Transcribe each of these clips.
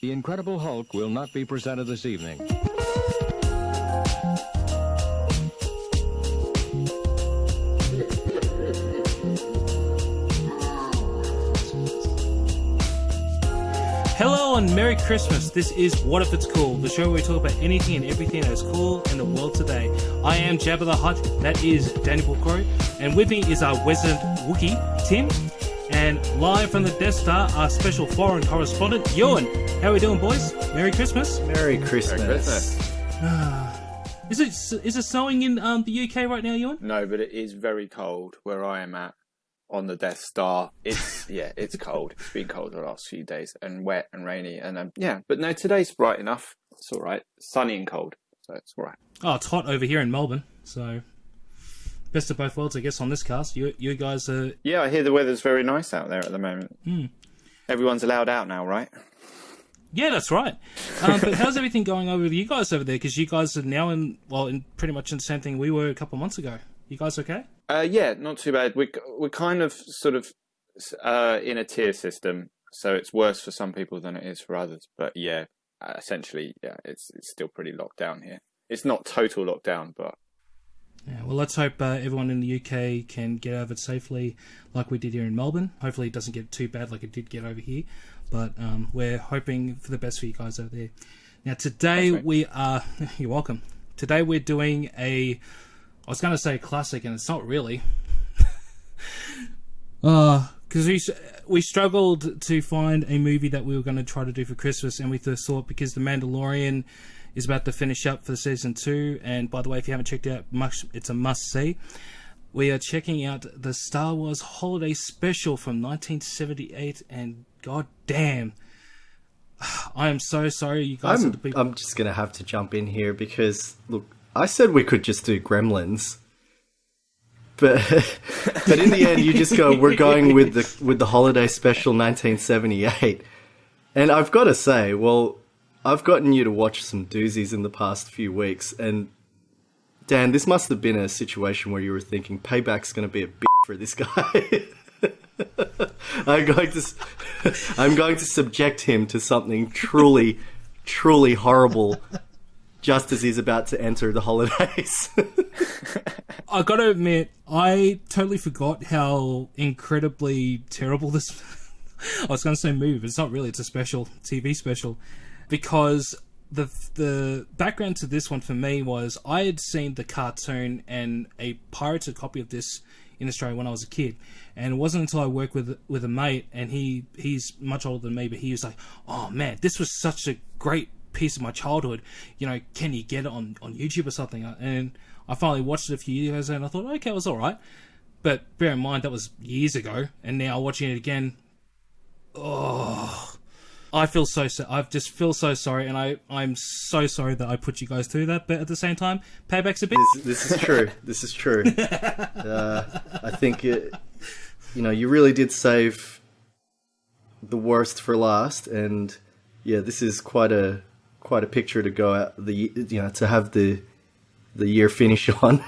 The Incredible Hulk will not be presented this evening. Hello and Merry Christmas. This is What If It's Cool, the show where we talk about anything and everything that is cool in the world today. I am Jabba the Hutt, that is Danny Crow, and with me is our resident Wookiee, Tim, and live from the Death Star, our Special Foreign Correspondent, Ewan. How are we doing, boys? Merry Christmas. Merry Christmas. Merry Christmas. Is it snowing in the UK right now, Ewan? No, but it is very cold where I am at. On the Death Star, it's cold. It's been cold the last few days, and wet and rainy, and but no, today's bright enough. It's all right. Sunny and cold, so it's all right. Oh, it's hot over here in Melbourne, so best of both worlds, I guess. On this cast, you guys are. Yeah, I hear the weather's very nice out there at the moment. Everyone's allowed out now, right? Yeah, that's right. But how's everything going over with you guys over there? Because you guys are now in pretty much in the same thing we were a couple of months ago. You guys okay? Yeah, not too bad. We're kind of sort of in a tier system, so it's worse for some people than it is for others. But yeah, essentially, yeah, it's still pretty locked down here. It's not total lockdown, but yeah. Well, let's hope everyone in the UK can get over it safely, like we did here in Melbourne. Hopefully, it doesn't get too bad like it did get over here. But we're hoping for the best for you guys over there. Now, today we are. You're welcome. Today we're doing a. I was going to say classic, and it's not really. Because we struggled to find a movie that we were going to try to do for Christmas, and we thought because The Mandalorian is about to finish up for season 2, and by the way, if you haven't checked it out, it's a must-see. We are checking out the Star Wars Holiday Special from 1978, and goddamn, I am so sorry, you guys are the people. I'm just going to have to jump in here because, look, I said we could just do Gremlins, but in the end, you just go. We're going with the Holiday Special 1978, and I've got to say, well, I've gotten you to watch some doozies in the past few weeks, and Dan, this must have been a situation where you were thinking payback's going to be a bitch for this guy. I'm going to subject him to something truly, truly horrible. Just as he's about to enter the holidays. I gotta admit, I totally forgot how incredibly terrible this... I was going to say movie, but it's not really. It's a TV special. Because the background to this one for me was I had seen the cartoon and a pirated copy of this in Australia when I was a kid. And it wasn't until I worked with a mate, and he's much older than me, but he was like, oh man, this was such a great piece of my childhood, can you get it on YouTube or something? And I finally watched it a few years ago, and I thought, okay, it was alright. But bear in mind, that was years ago, and now watching it again, I feel so I just feel so sorry, and I'm so sorry that I put you guys through that, but at the same time, payback's a bit... This is true. This is true. I think, you really did save the worst for last, and yeah, this is quite a picture to go out to have the year finish on.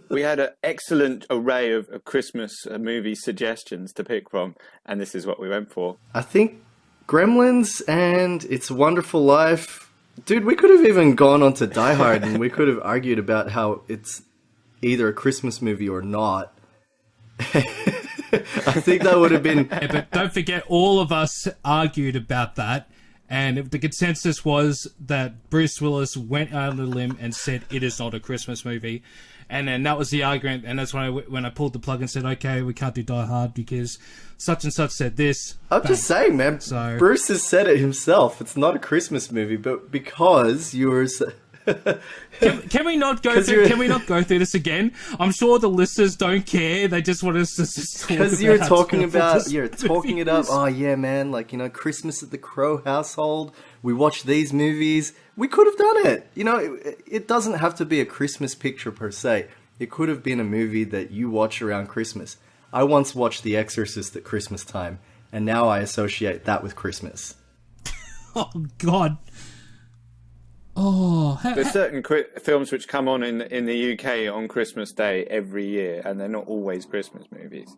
We had an excellent array of Christmas movie suggestions to pick from, and this is what we went for. I think Gremlins and It's a Wonderful Life. Dude, we could have even gone on to Die Hard, and we could have argued about how it's either a Christmas movie or not. I think that would have been... Yeah, but don't forget, all of us argued about that. And the consensus was that Bruce Willis went out on a limb and said it is not a Christmas movie. And then that was the argument. And that's when I pulled the plug and said, okay, we can't do Die Hard because such and such said this. I'm just saying, man. So, Bruce has said it himself. It's not a Christmas movie, but because you're... Can we not go through? Can we not go through this again? I'm sure the listeners don't care. They just want us to talk because you're talking it up. Oh yeah, man! Christmas at the Crow household. We watch these movies. We could have done it. It doesn't have to be a Christmas picture per se. It could have been a movie that you watch around Christmas. I once watched The Exorcist at Christmas time, and now I associate that with Christmas. Oh God. Oh, there's certain films which come on in the UK on Christmas Day every year, and they're not always Christmas movies.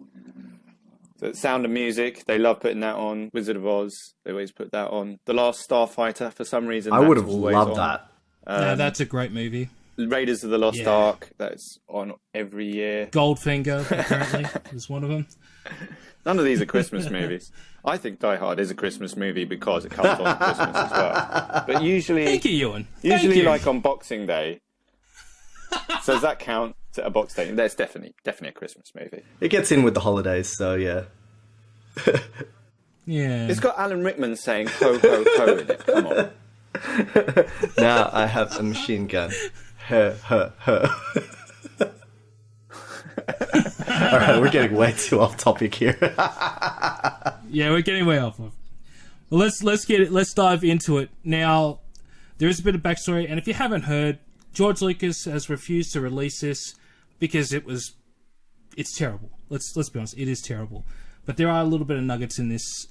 The Sound of Music, they love putting that on. Wizard of Oz, they always put that on. The Last Starfighter, for some reason, I would have loved that. No, that's a great movie. Raiders of the Lost Ark, that's on every year. Goldfinger, apparently, is one of them. None of these are Christmas movies. I think Die Hard is a Christmas movie because it comes on Christmas as well. But usually... Thank you, Ewan. Usually, like on Boxing Day. So does that count to a Boxing Day? That's definitely a Christmas movie. It gets in with the holidays, so yeah. Yeah. It's got Alan Rickman saying ho ho ho in it. Come on. Now I have a machine gun. Ho ho ho. Alright, we're getting way too off topic here. Yeah, we're getting way off. Well, let's dive into it. Now, there is a bit of backstory, and if you haven't heard, George Lucas has refused to release this because it's terrible. Let's be honest, it is terrible. But there are a little bit of nuggets in this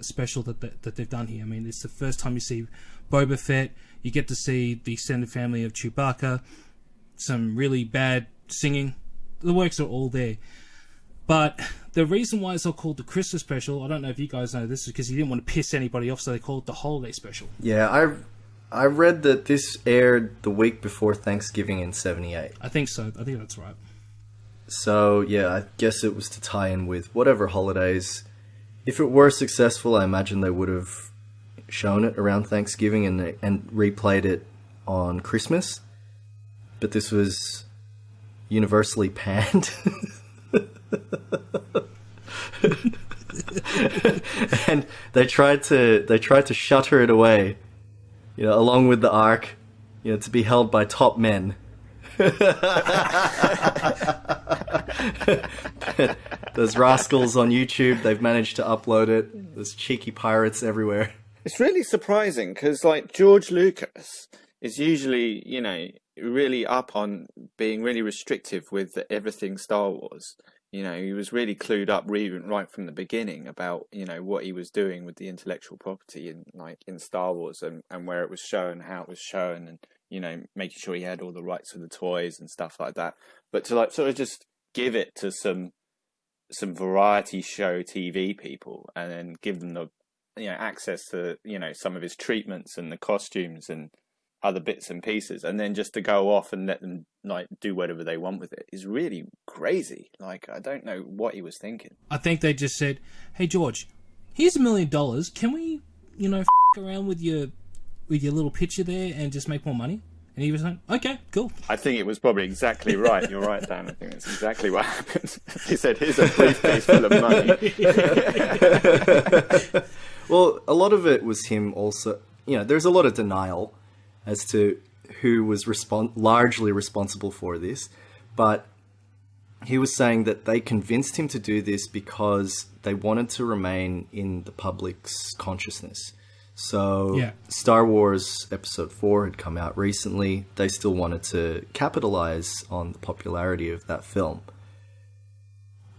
special that they've done here. I mean, it's the first time you see Boba Fett. You get to see the extended family of Chewbacca. Some really bad singing. The works are all there. But the reason why it's all called the Christmas special, I don't know if you guys know this, is because he didn't want to piss anybody off, so they called it the holiday special. Yeah, I read that this aired the week before Thanksgiving in 78. I think so. I think that's right. So, yeah, I guess it was to tie in with whatever holidays. If it were successful, I imagine they would have shown it around Thanksgiving and replayed it on Christmas. But this was universally panned. And they tried to shutter it away, you know, along with the Ark, you know, to be held by top men. Those rascals on YouTube, they've managed to upload it. There's cheeky pirates everywhere. It's really surprising because, like, George Lucas is usually, you know, really up on being really restrictive with everything Star Wars. You know, he was really clued up right from the beginning about, you know, what he was doing with the intellectual property in Star Wars and where it was shown, how it was shown, and, you know, making sure he had all the rights to the toys and stuff like that. But to, like, sort of just give it to some variety show TV people and then give them the, you know, access to, you know, some of his treatments and the costumes and other bits and pieces, and then just to go off and let them, like, do whatever they want with it is really crazy. Like, I don't know what he was thinking. I think they just said, "Hey George, here's $1 million. Can we, you know, around with your little picture there and just make more money?" And he was like, "Okay, cool." I think it was probably exactly right. You're right, Dan. I think that's exactly what happened. He said, "Here's a briefcase full of money." Well, a lot of it was him also, you know, there's a lot of denial as to who was largely responsible for this, but he was saying that they convinced him to do this because they wanted to remain in the public's consciousness. So yeah. Star Wars Episode 4 had come out recently. They still wanted to capitalize on the popularity of that film.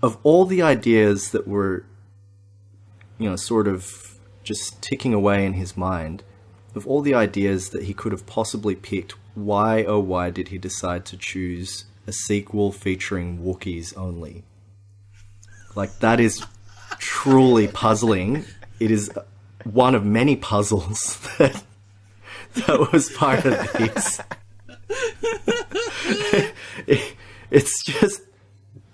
Of all the ideas that were, you know, sort of just ticking away in his mind, of all the ideas that he could have possibly picked, why oh why did he decide to choose a sequel featuring Wookiees only? Like, that is truly puzzling. It is one of many puzzles that was part of this. It's just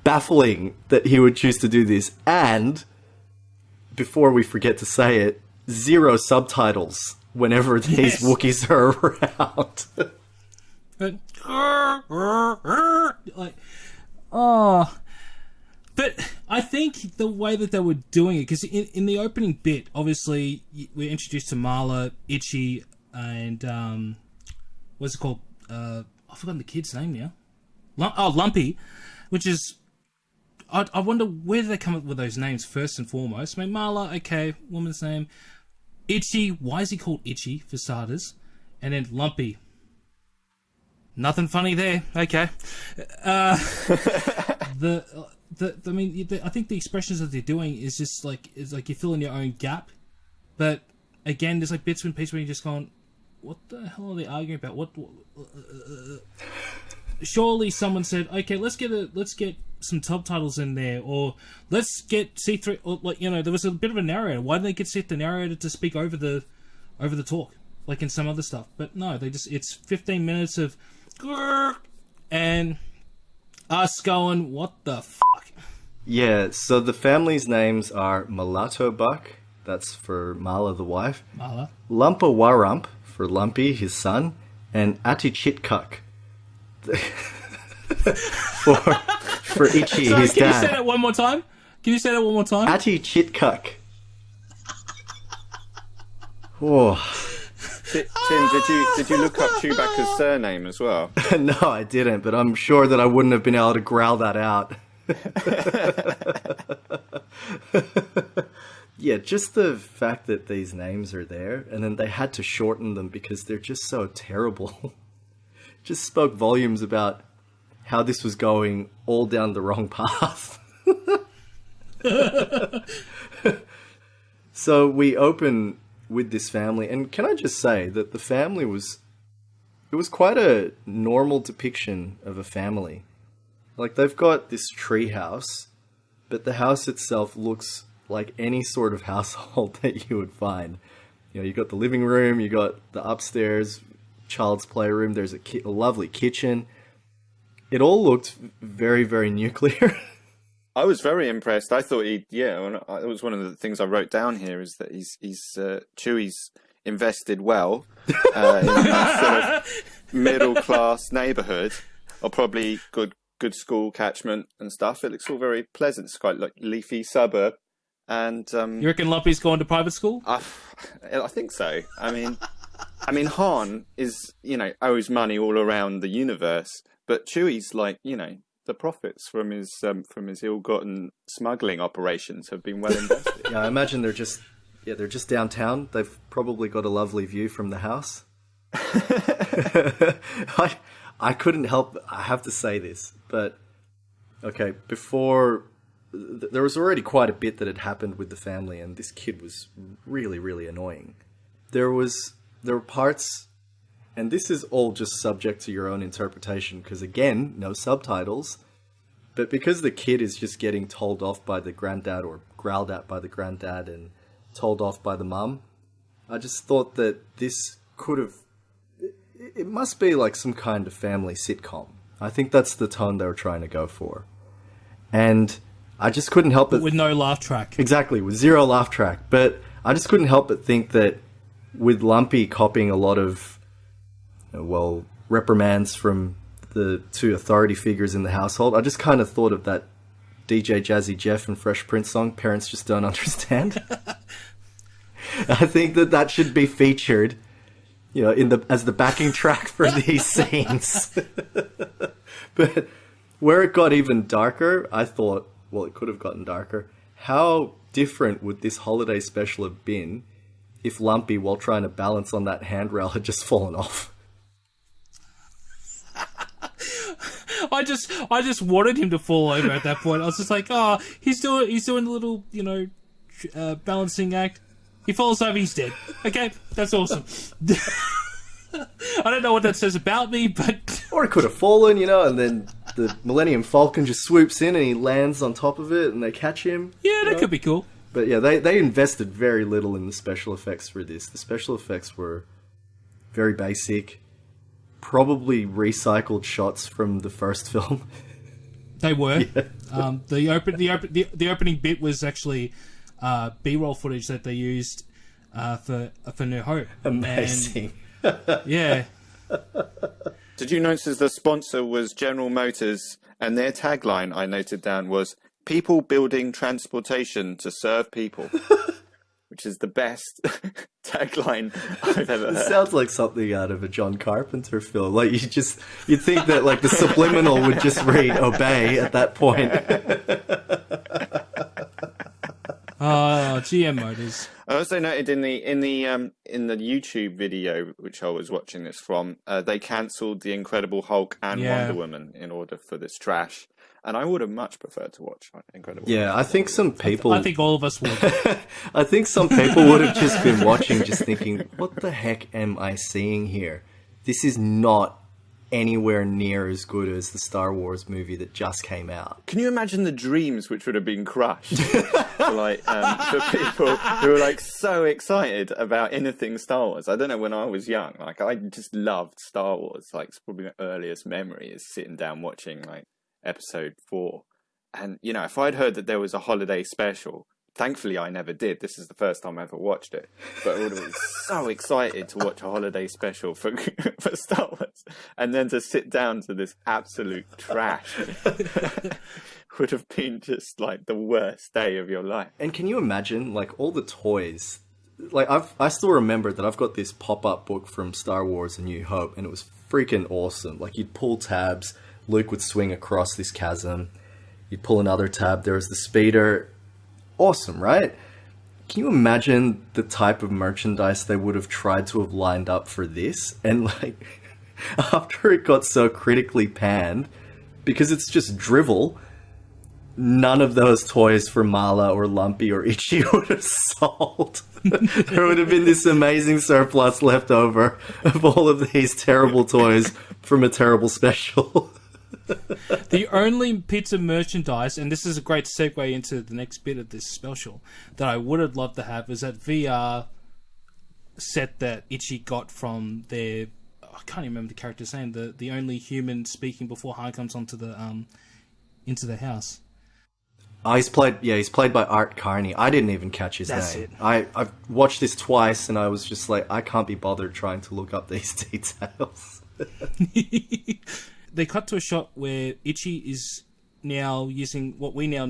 baffling that he would choose to do this, and before we forget to say it, 0 subtitles whenever these Wookiees are around. Like, oh. But I think the way that they were doing it, because in the opening bit, obviously, we're introduced to Marla, Itchy, and, what's it called? I've forgotten the kid's name now. Lumpy, which is, I wonder where did they come up with those names first and foremost. I mean, Marla, okay, woman's name. Itchy, why is he called Itchy, for starters? And then Lumpy. Nothing funny there. Okay. I think the expressions that they're doing is just like, it's like you fill in your own gap. But again, there's like bits and pieces where you're just going, what the hell are they arguing about? Surely someone said, okay, let's get some subtitles in there, or let's get C3, or like, you know, there was a bit of a narrator. Why didn't they set the narrator to speak over the talk, like in some other stuff? But no, it's 15 minutes of and us going, what the fuck? Yeah, so the family's names are Mulatto Buck, that's for Mala the wife, Mala. Lumpa Warump for Lumpy, his son, and Ati Chitkuk for Itchy, Sorry, his can dad. you say that one more time? Ati Chitkuk. Oh. Tim, did you look up Chewbacca's surname as well? No, I didn't, but I'm sure that I wouldn't have been able to growl that out. Yeah, just the fact that these names are there, and then they had to shorten them because they're just so terrible. Just spoke volumes about how this was going all down the wrong path. So we open with this family, and can I just say that the family was quite a normal depiction of a family. Like, they've got this tree house, but the house itself looks like any sort of household that you would find. You know, you got the living room, you got the upstairs child's playroom, there's a lovely kitchen. It all looked very, very nuclear. I was very impressed. I thought it was one of the things I wrote down here, is that Chewie's invested well in a sort of middle class neighbourhood, or probably good school catchment and stuff. It looks all very pleasant. It's quite like leafy suburb. And you reckon Lumpy's going to private school? I think so. I mean, Han is, owes money all around the universe, but Chewie's like, the profits from his ill-gotten smuggling operations have been well invested. Yeah, I imagine they're just downtown. They've probably got a lovely view from the house. I couldn't help, I have to say this, but okay, before, there was already quite a bit that had happened with the family, and this kid was really, really annoying. There were parts, and this is all just subject to your own interpretation, because again, no subtitles, but because the kid is just getting told off by the granddad, or growled at by the granddad, and told off by the mum, I just thought that this could have, it must be like some kind of family sitcom. I think that's the tone they were trying to go for. And I just couldn't help it. With no laugh track. Exactly, with zero laugh track. But I just couldn't help but think that with Lumpy copying a lot of, reprimands from the two authority figures in the household, I just kind of thought of that DJ Jazzy Jeff and Fresh Prince song, Parents Just Don't Understand. I think that should be featured, as the backing track for these scenes. But where it got even darker, I thought, it could have gotten darker. How different would this holiday special have been if Lumpy, while trying to balance on that handrail, had just fallen off? I just wanted him to fall over at that point. I was just like, he's doing the little, balancing act. He falls over, he's dead. Okay, that's awesome. I don't know what that says about me, but... Or it could have fallen, and then the Millennium Falcon just swoops in and he lands on top of it and they catch him. Yeah, that could be cool. But yeah, they invested very little in the special effects for this. The special effects were very basic, probably recycled shots from the first film. They were. Yeah. The opening bit was actually B-roll footage that they used for New Hope. Amazing. And, yeah. Did you notice the sponsor was General Motors, and their tagline I noted down was "People building transportation to serve people," which is the best tagline I've ever heard. It sounds like something out of a John Carpenter film. Like you'd think that like the subliminal would just read "obey" at that point. GM Motors. I also noted in the YouTube video which I was watching this from, they cancelled the Incredible Hulk and Wonder Woman in order for this trash, and I would have much preferred to watch Incredible. Yeah, I think some people. I think all of us would. I think some people would have just been watching, just thinking, "What the heck am I seeing here? This is not anywhere near as good as the Star Wars movie that just came out. Can you imagine the dreams which would have been crushed for people who were like so excited about anything Star Wars? I don't know, when I was young, like I just loved Star Wars. Like it's probably my earliest memory is sitting down watching like episode 4. And, you know, if I'd heard that there was a holiday special, thankfully I never did. This is the first time I ever watched it. But I would have been so excited to watch a holiday special for Star Wars. And then to sit down to this absolute trash would have been just like the worst day of your life. And can you imagine, like, all the toys? Like, I still remember that I've got this pop-up book from Star Wars A New Hope, and it was freaking awesome. Like, you'd pull tabs, Luke would swing across this chasm. You'd pull another tab, there was the speeder. Awesome, right? Can you imagine the type of merchandise they would have tried to have lined up for this? And like, after it got so critically panned, because it's just drivel, none of those toys for Mala or Lumpy or Itchy would have sold. There would have been this amazing surplus left over of all of these terrible toys from a terrible special. The only piece of merchandise, and this is a great segue into the next bit of this special, that I would have loved to have is that VR set that Itchy got from their... I can't even remember the character's name. The only human speaking before Han comes onto the into the house. Oh, he's played by Art Carney. I didn't even catch his name. I've watched this twice, and I was just like, I can't be bothered trying to look up these details. They cut to a shot where Itchy is now using what we now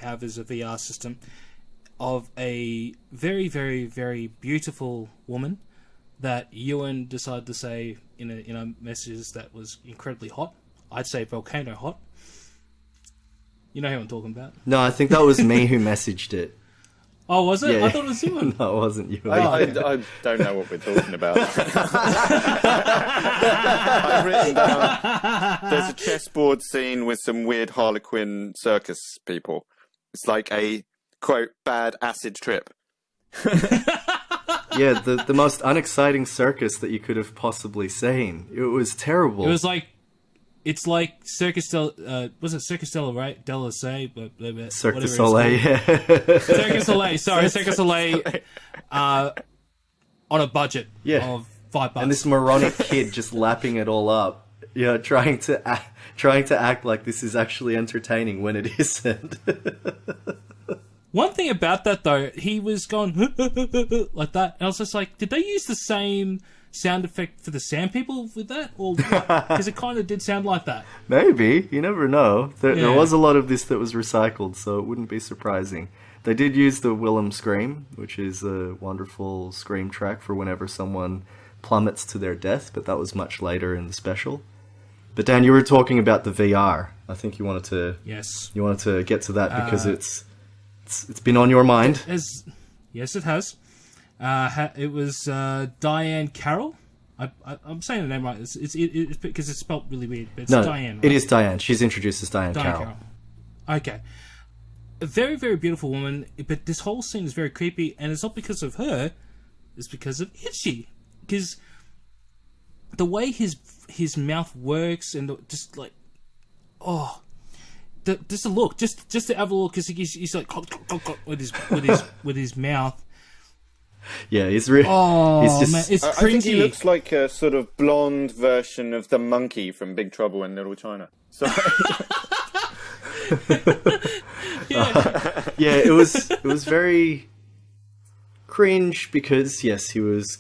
have as a VR system of a very, very, very beautiful woman that Ewan decided to say in a message that was incredibly hot. I'd say volcano hot. You know who I'm talking about? No, I think that was me who messaged it. Oh, was it? Yeah. I thought it was Ewan. No, it wasn't you. I don't know what we're talking about. I've written down, there's a chessboard scene with some weird Harlequin circus people. It's like a, quote, bad acid trip. Yeah, the most unexciting circus that you could have possibly seen. It was terrible. It was like... It's like Circus del... was it Circus del Rey? Cirque du Soleil, yeah. Circus Soleil, sorry. Circus Soleil on a budget of $5. And this moronic kid just lapping it all up. Yeah, trying to act like this is actually entertaining when it isn't. One thing about that, though, he was going like that. And I was just like, did they use the same sound effect for the Sand People with that? Or what? Because it kind of did sound like that. Maybe. You never know. There was a lot of this that was recycled, so it wouldn't be surprising. They did use the Willem Scream, which is a wonderful scream track for whenever someone plummets to their death, but that was much later in the special. But Dan, you were talking about the VR. I think you wanted to get to that because it's been on your mind. Yes, it has. It was Diane Carroll. I'm saying the name right. It's because it's spelled really weird, but it's Diane. Right? It is Diane. She's introduced as Diane Carroll. Okay. A very, very beautiful woman, but this whole scene is very creepy, and it's not because of her, it's because of Itchy. Because the way his mouth works, and just like, just a look, just to have a look, because he's like with his mouth. Yeah, he's really. Oh, he's just, man, it's cringy. I think he looks like a sort of blonde version of the monkey from Big Trouble in Little China. Sorry. Yeah, it was very cringe because yes, he was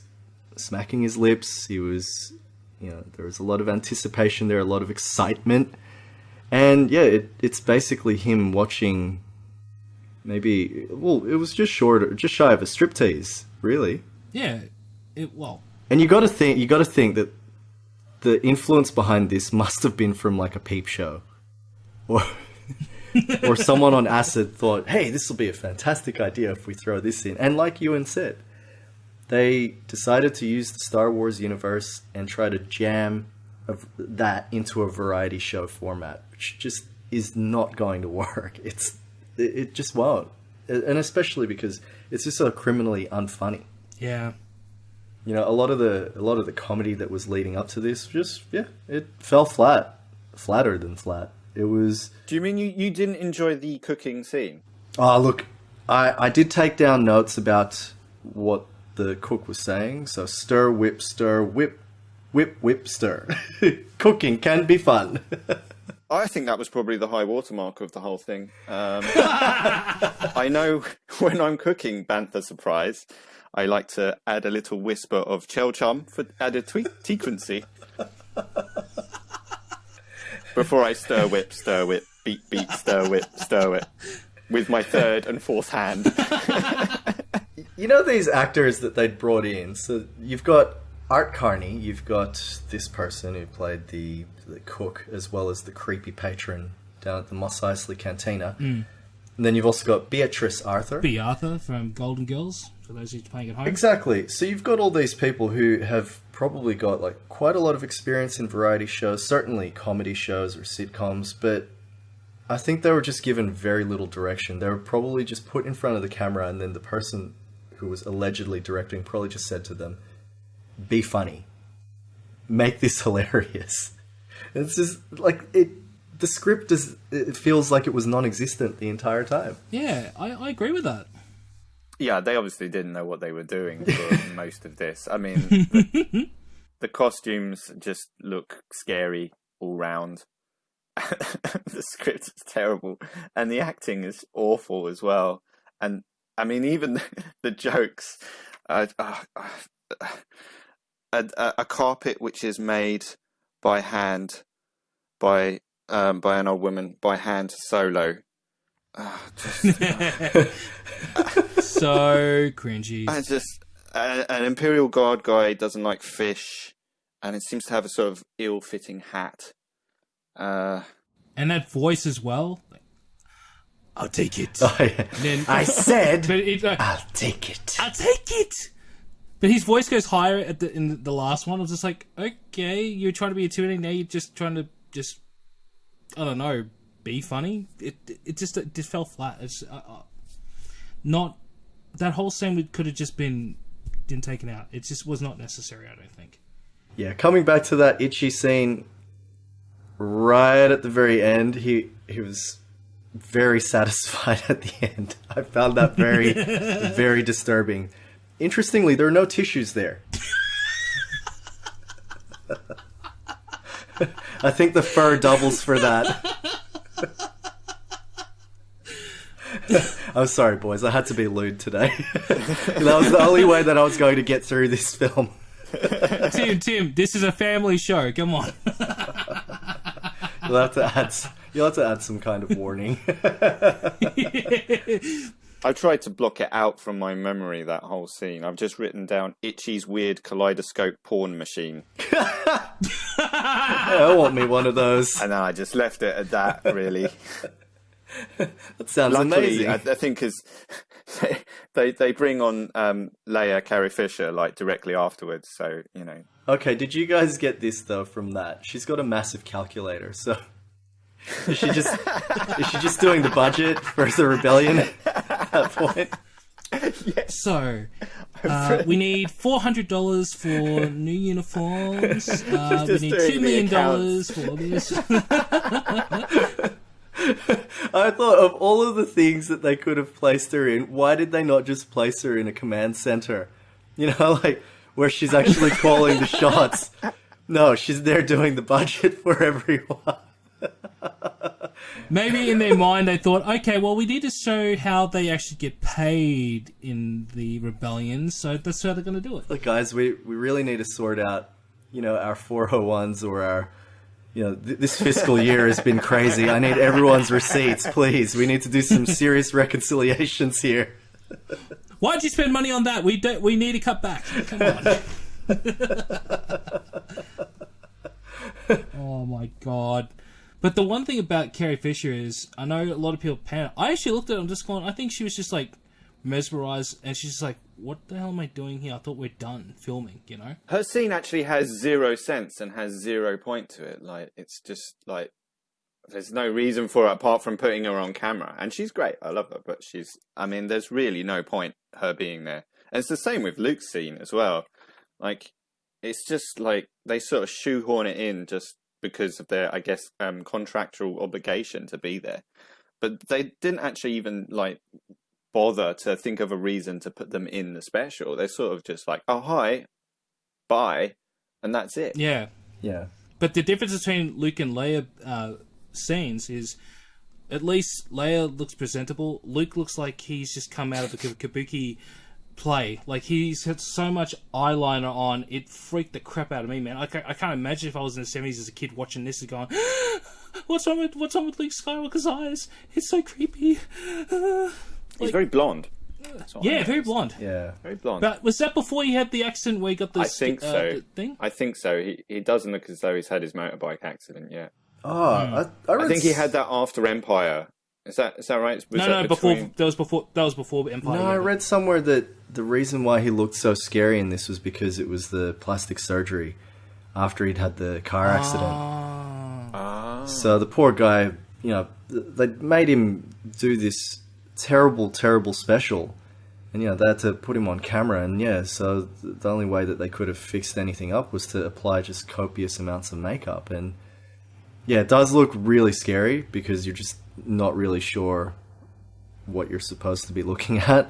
smacking his lips. He was, there was a lot of anticipation there, a lot of excitement, and yeah, it's basically him watching. Maybe it was just shy of a striptease, really. Yeah, And you got to think that the influence behind this must have been from like a peep show, or someone on acid thought, "Hey, this will be a fantastic idea if we throw this in." And like Ewan said, they decided to use the Star Wars universe and try to jam that into a variety show format, which just is not going to work. It just won't. And especially because it's just so criminally unfunny. Yeah. You know, a lot of the comedy that was leading up to this, just it fell flatter than flat. It was. Do you mean you didn't enjoy the cooking scene? Oh, look, I did take down notes about what the cook was saying. So stir, whip, whip, whip, stir. Cooking can be fun. I think that was probably the high watermark of the whole thing. I know when I'm cooking bantha surprise, I like to add a little whisper of chel chum for added frequency. Before I stir whip, beat, stir whip, with my third and fourth hand. You know these actors that they'd brought in? So you've got Art Carney, you've got this person who played the cook, as well as the creepy patron down at the Mos Eisley Cantina. And then you've also got Beatrice Arthur. B. Arthur from Golden Girls, for those who's playing at home. Exactly. So you've got all these people who have probably got like quite a lot of experience in variety shows, certainly comedy shows or sitcoms, but I think they were just given very little direction. They were probably just put in front of the camera, and then the person who was allegedly directing probably just said to them, be funny. Make this hilarious. It's just like the script it feels like it was non-existent the entire time. Yeah, I agree with that. Yeah, they obviously didn't know what they were doing for most of this. I mean, the costumes just look scary all round. The script is terrible, and the acting is awful as well. And I mean, even the jokes. A carpet which is made by hand by an old woman by hand solo. So cringy. I just an Imperial Guard guy doesn't like fish, and it seems to have a sort of ill-fitting hat. And that voice as well. I'll take it. Oh, yeah. Then, I said, but I'll take it. I'll take it. But his voice goes higher in the last one. I was just like, okay, you're trying to be intimidating. Now you're just trying to I don't know, be funny. It just fell flat. It's not that whole scene could have just been taken out. It just was not necessary, I don't think. Yeah, coming back to that Itchy scene, right at the very end, he was very satisfied at the end. I found that very, very disturbing. Interestingly, there are no tissues there. I think the fur doubles for that. I'm sorry, boys. I had to be lewd today. That was the only way that I was going to get through this film. Tim, this is a family show. Come on. You'll have to add some kind of warning. I tried to block it out from my memory, that whole scene. I've just written down Itchy's weird kaleidoscope porn machine. Yeah, I want me one of those. And then I just left it at that, really. That sounds Luckily, amazing. I think they bring on Leia Carrie Fisher like directly afterwards, so you know. Okay, did you guys get this though from that? She's got a massive calculator, so is she just doing the budget for the rebellion at that point? Yes. So, we need $400 for new uniforms. We need $2 million for this. I thought of all of the things that they could have placed her in, why did they not just place her in a command center? You know, like, where she's actually calling the shots. No, she's there doing the budget for everyone. Maybe in their mind they thought, okay, well, we need to show how they actually get paid in the rebellion, so that's how they're going to do it. Look, guys, we really need to sort out, you know, our 401s or our, you know, this fiscal year has been crazy. I need everyone's receipts, please. We need to do some serious reconciliations here. Why'd you spend money on that? We need to cut back. Come on. Oh my god. But the one thing about Carrie Fisher is, I know a lot of people panic. I actually looked at it and just going, I think she was just like mesmerized, and she's just like, what the hell am I doing here? I thought we're done filming, you know? Her scene actually has 0 sense and has 0 point to it. Like, it's just like, there's no reason for it apart from putting her on camera. And she's great. I love her. But there's really no point her being there. And it's the same with Luke's scene as well. Like, it's just like they sort of shoehorn it in just because of their, I guess, contractual obligation to be there. But they didn't actually even like bother to think of a reason to put them in the special. They're sort of just like, oh, hi, bye, and that's it. Yeah. Yeah. But the difference between Luke and Leia scenes is, at least Leia looks presentable. Luke looks like he's just come out of a kabuki play. Like, he's had so much eyeliner on, it freaked the crap out of me, man. I can't imagine if I was in the 70s as a kid watching this and going, what's wrong with Luke Skywalker's eyes? It's so creepy. He's very blonde. Yeah, very blonde. Yeah. Very blonde. But was that before he had the accident where he got the I think so. the thing? I think so. He doesn't look as though he's had his motorbike accident yet. Oh, I think he had that after Empire. Is that right? Before that was before Empire. No, I read somewhere that the reason why he looked so scary in this was because it was the plastic surgery after he'd had the car accident. So the poor guy, you know, they made him do this terrible, terrible special, and they had to put him on camera, and so the only way that they could have fixed anything up was to apply just copious amounts of makeup, and it does look really scary because you're just not really sure what you're supposed to be looking at.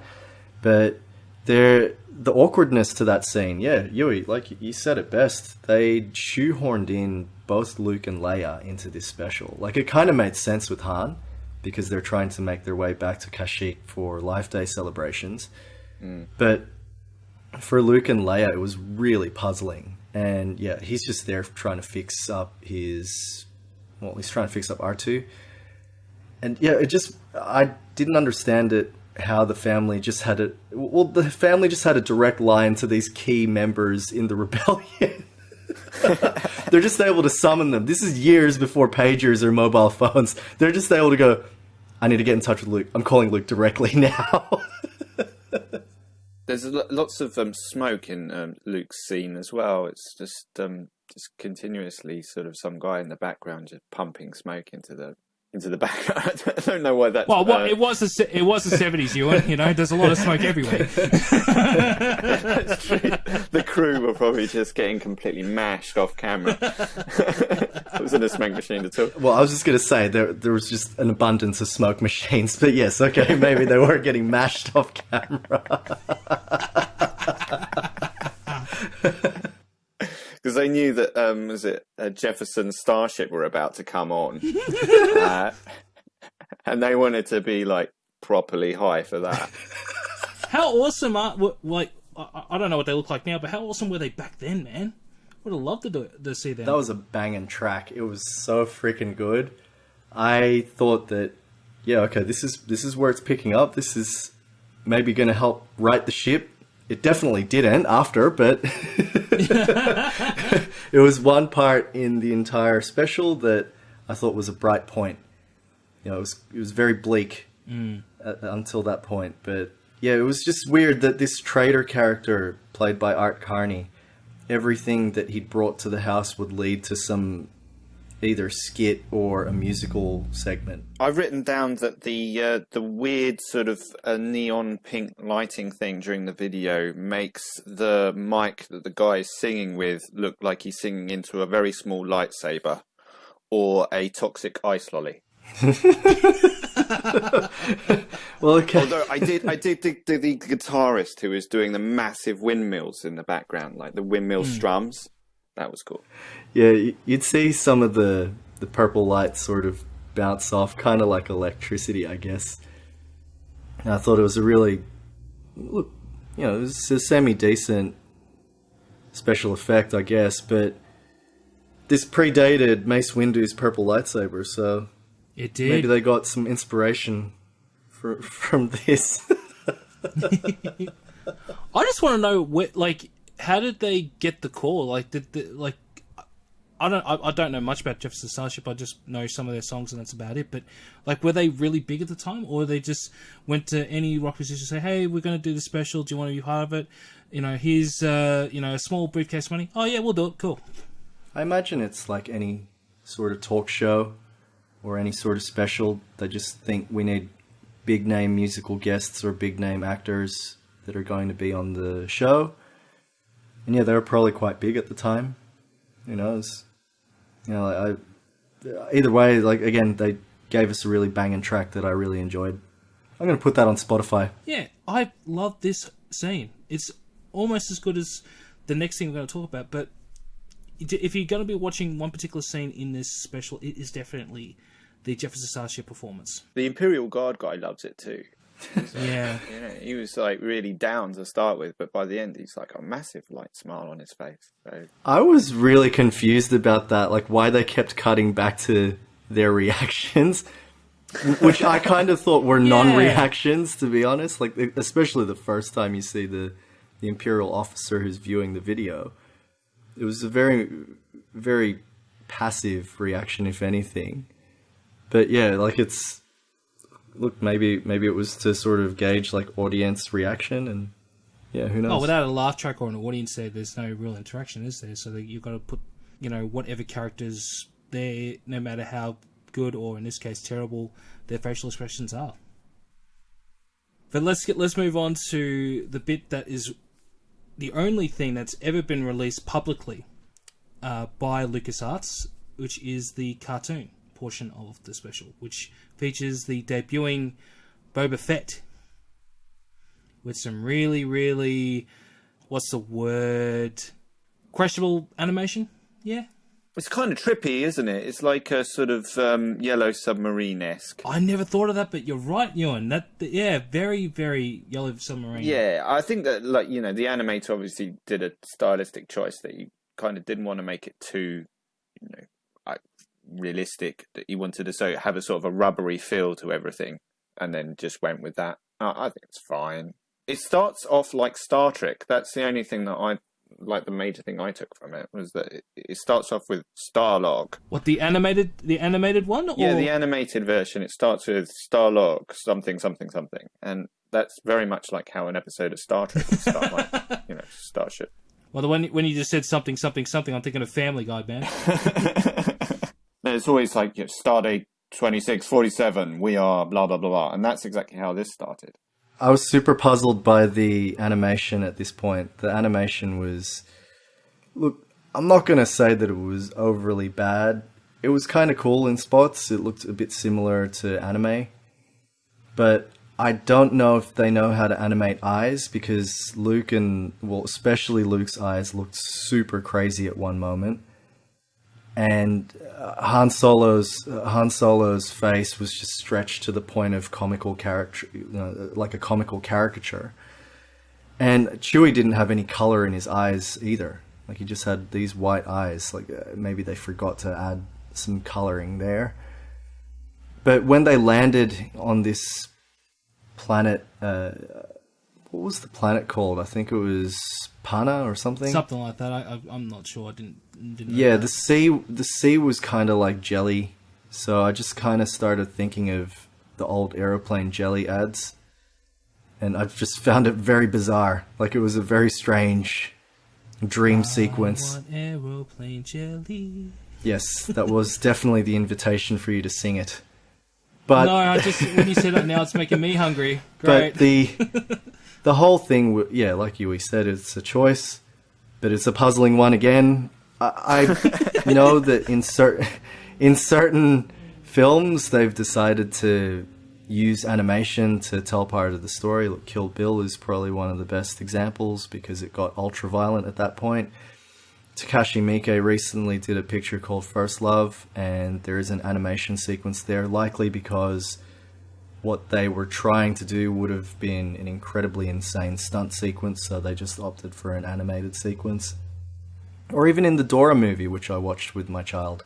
But the awkwardness to that scene, Yui, like you said it best, they shoehorned in both Luke and Leia into this special. Like, it kind of made sense with Han, because they're trying to make their way back to Kashyyyk for Life Day celebrations. But for Luke and Leia, it was really puzzling. And he's just there trying to fix up he's trying to fix up R2. And I didn't understand it, how the family just had the family just had a direct line to these key members in the rebellion. They're just able to summon them. This is years before pagers or mobile phones. They're just able to go, I need to get in touch with Luke. I'm calling Luke directly now. There's lots of smoke in Luke's scene as well. It's just continuously sort of some guy in the background just pumping smoke into the background. I don't know why that's... Well, it was the 70s, Ewan. There's a lot of smoke everywhere. That's true. The crew were probably just getting completely mashed off camera. It wasn't a smoke machine at all. Well, I was just going to say, there was just an abundance of smoke machines. But yes, okay, maybe they were getting mashed off camera. Because they knew that, was it Jefferson Starship were about to come on. And they wanted to be, like, properly high for that. How awesome I don't know what they look like now, but how awesome were they back then, man? Would have loved to see them. That was a banging track. It was so freaking good. I thought that, this is where it's picking up. This is maybe going to help right the ship. It definitely didn't after, but it was one part in the entire special that I thought was a bright point. It was very bleak until that point. But it was just weird that this traitor character played by Art Carney, everything that he'd brought to the house would lead to some either skit or a musical segment. I've written down that the weird sort of neon pink lighting thing during the video makes the mic that the guy is singing with look like he's singing into a very small lightsaber or a toxic ice lolly. Well, okay. Although I did dig the guitarist who was doing the massive windmills in the background, like the windmill strums. That was cool. Yeah, you'd see some of the purple lights sort of bounce off, kind of like electricity, I guess. And I thought it was a really, it was a semi-decent special effect, I guess, but this predated Mace Windu's purple lightsaber, so it did. Maybe they got some inspiration from this. I just want to know, how did they get the call? I don't know much about Jefferson Starship. I just know some of their songs and that's about it. But were they really big at the time, or they just went to any rock musician and say, "Hey, we're going to do the special. Do you want to be part of it? Here's a small briefcase of money. Oh yeah, we'll do it. Cool." I imagine it's like any sort of talk show or any sort of special. They just think we need big name musical guests or big name actors that are going to be on the show. And yeah, they were probably quite big at the time. Who knows? You know, either way, like, again, they gave us a really banging track that I really enjoyed. I'm going to put that on Spotify. Yeah, I love this scene. It's almost as good as the next thing we're going to talk about, but if you're going to be watching one particular scene in this special, it is definitely the Jefferson Starship performance. The Imperial Guard guy loves it too. Yeah. You know, he was like really down to start with, but by the end he's like a massive like smile on his face. So... I was really confused about that, like why they kept cutting back to their reactions, which I kind of thought were non-reactions, to be honest. Like, especially the first time you see the Imperial officer who's viewing the video. It was a very, very passive reaction, if anything. But yeah, like it's... Look, maybe it was to sort of gauge like audience reaction, and yeah, who knows? Oh, without a laugh track or an audience there, there's no real interaction, is there? So that you've got to put, you know, whatever characters there, no matter how good or in this case terrible their facial expressions are. But let's move on to the bit that is the only thing that's ever been released publicly by LucasArts, which is the cartoon portion of the special, which features the debuting Boba Fett with some really, really, what's the word? Questionable animation? Yeah. It's kind of trippy, isn't it? It's like a sort of Yellow Submarine-esque. I never thought of that, but you're right, Ewan. Yeah, very, very Yellow Submarine. Yeah, I think that, like, you know, the animator obviously did a stylistic choice that he kind of didn't want to make it too, you know, realistic, that he wanted to have a sort of a rubbery feel to everything, and then just went with that. I think it's fine. It starts off like Star Trek. That's the only thing that I like. The major thing I took from it was that it starts off with Starlog. What, the animated one? Or... Yeah, the animated version. It starts with Starlog something something something, and that's very much like how an episode of Star Trek would start, like, you know, Starship. Well, when you just said something something something, I'm thinking of Family Guy, man. It's always like, you know, Stardate 2647, we are blah, blah, blah, blah. And that's exactly how this started. I was super puzzled by the animation at this point. The animation was... Look, I'm not going to say that it was overly bad. It was kind of cool in spots. It looked a bit similar to anime. But I don't know if they know how to animate eyes, because Luke especially Luke's eyes looked super crazy at one moment. And Han Solo's face was just stretched to the point of comical character, you know, like a comical caricature. And Chewie didn't have any color in his eyes either. Like, he just had these white eyes. Like, maybe they forgot to add some coloring there. But when they landed on this planet, what was the planet called? I think it was Pana or something. Something like that. I'm not sure. I didn't know yeah, that. the sea was kind of like jelly, so I just kind of started thinking of the old aeroplane jelly ads, and I just found it very bizarre. Like, it was a very strange dream sequence. Want aeroplane jelly. Yes, that was definitely the invitation for you to sing it. But no, I just, when you said it now, it's making me hungry. Great. But the whole thing, yeah, like you said, it's a choice, but it's a puzzling one again. I know that in certain films they've decided to use animation to tell part of the story. Look, Kill Bill is probably one of the best examples because it got ultra violent at that point. Takashi Miike recently did a picture called First Love, and there is an animation sequence there, likely because what they were trying to do would have been an incredibly insane stunt sequence, so they just opted for an animated sequence. Or even in the Dora movie, which I watched with my child.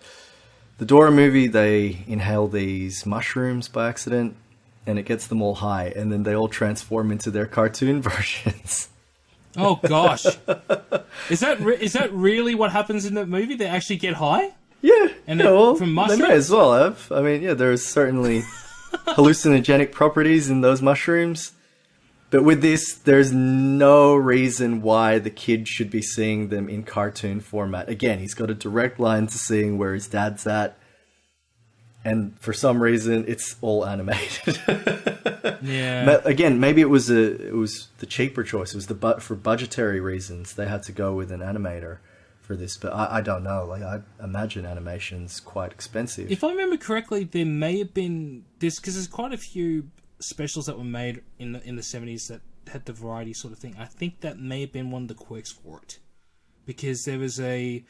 The Dora movie, they inhale these mushrooms by accident, and it gets them all high, and then they all transform into their cartoon versions. Oh gosh, is that really what happens in that movie? They actually get high? Yeah, and yeah, well, from mushrooms? They may as well have. I mean, yeah, there's certainly hallucinogenic properties in those mushrooms. But with this, there's no reason why the kid should be seeing them in cartoon format. Again, he's got a direct line to seeing where his dad's at. And for some reason, it's all animated. Yeah. Again, maybe it was the cheaper choice. It was for budgetary reasons they had to go with an animator for this. But I don't know. Like, I imagine animation's quite expensive. If I remember correctly, there may have been this, because there's quite a few specials that were made in the 70s that had the variety sort of thing. I think that may have been one of the quirks for it, because there was a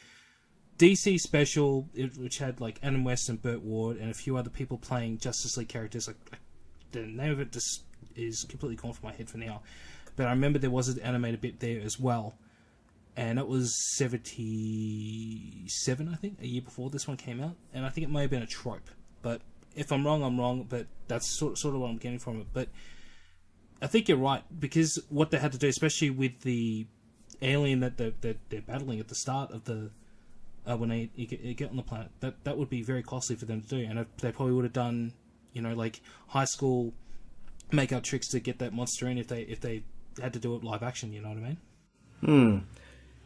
DC special which had like Adam West and Burt Ward and a few other people playing Justice League characters. Like, the name of it just is completely gone from my head for now, but I remember there was an animated bit there as well, and it was 77, I think, a year before this one came out, and I think it may have been a trope, but if I'm wrong, I'm wrong, but that's sort of what I'm getting from it. But I think you're right, because what they had to do, especially with the alien that they're battling at the start of the when they get on the planet, that would be very costly for them to do, and they probably would have done, like high school makeup tricks to get that monster in if they had to do it live action. You know what I mean?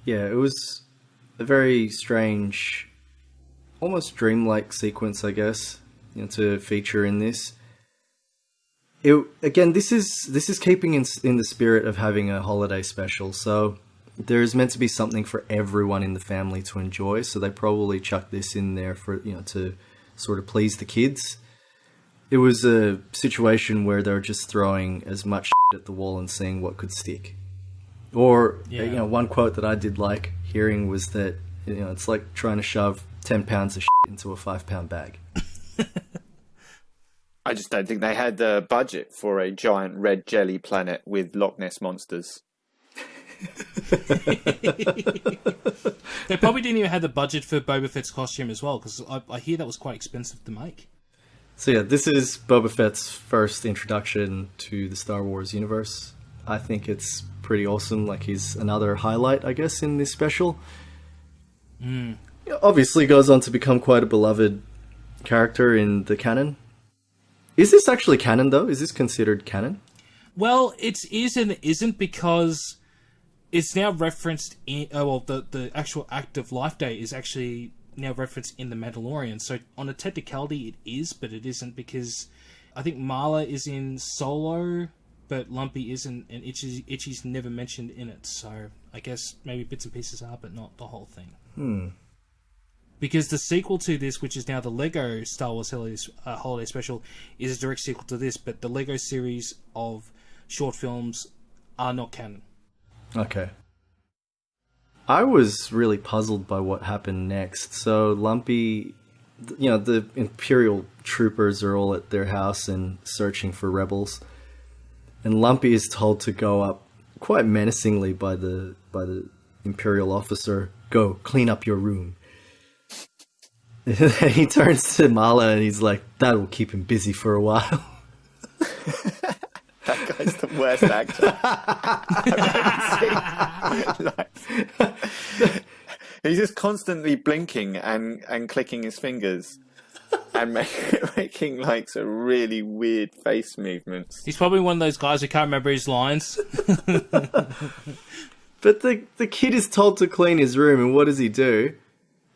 Yeah, it was a very strange, almost dreamlike sequence, I guess, to feature in this. Again, this is keeping in the spirit of having a holiday special, so there's meant to be something for everyone in the family to enjoy, so they probably chucked this in there for, to sort of please the kids. It was a situation where they were just throwing as much shit at the wall and seeing what could stick. Or, one quote that I did like hearing was that, it's like trying to shove 10 pounds of shit into a 5-pound bag. I just don't think they had the budget for a giant red jelly planet with Loch Ness monsters. They probably didn't even have the budget for Boba Fett's costume as well, because I hear that was quite expensive to make. So yeah, this is Boba Fett's first introduction to the Star Wars universe. I think it's pretty awesome. Like, he's another highlight, I guess, in this special. Obviously goes on to become quite a beloved character in the canon. Is this actually canon, though? Is this considered canon? Well, it is and it isn't, because it's now referenced in... the actual act of Life Day is actually now referenced in The Mandalorian. So on a technicality, it is, but it isn't, because I think Marla is in Solo, but Lumpy isn't, and Itchy's never mentioned in it. So I guess maybe bits and pieces are, but not the whole thing. Because the sequel to this, which is now the Lego Star Wars Holiday Special, is a direct sequel to this, but the Lego series of short films are not canon. Okay. I was really puzzled by what happened next. So Lumpy, the Imperial troopers are all at their house and searching for rebels. And Lumpy is told to go up quite menacingly by the Imperial officer, "Go, clean up your room." He turns to Marla and he's like, "That'll keep him busy for a while." That guy's the worst actor I've ever seen. He's just constantly blinking and clicking his fingers and making like some really weird face movements. He's probably one of those guys who can't remember his lines. But the kid is told to clean his room, and what does he do?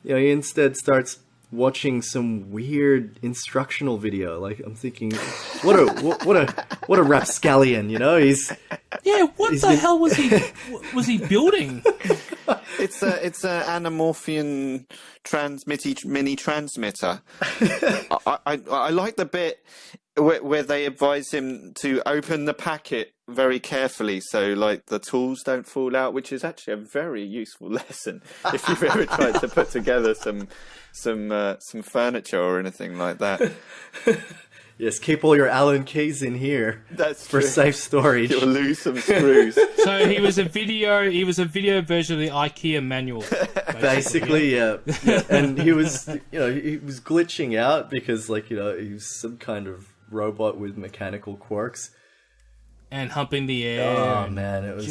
He instead starts watching some weird instructional video. Like, I'm thinking, what a rapscallion, He's the hell was he building? It's a Anamorphian mini transmitter. I like the bit where they advise him to open the packet very carefully, so like the tools don't fall out, which is actually a very useful lesson if you've ever tried to put together some furniture or anything like that. Yes, keep all your Allen keys in here. That's for true. Safe storage. You'll lose some screws. So he was a video version of the IKEA manual. Basically, yeah. And he was glitching out because, he was some kind of robot with mechanical quirks. And humping the air. Oh, man, it was...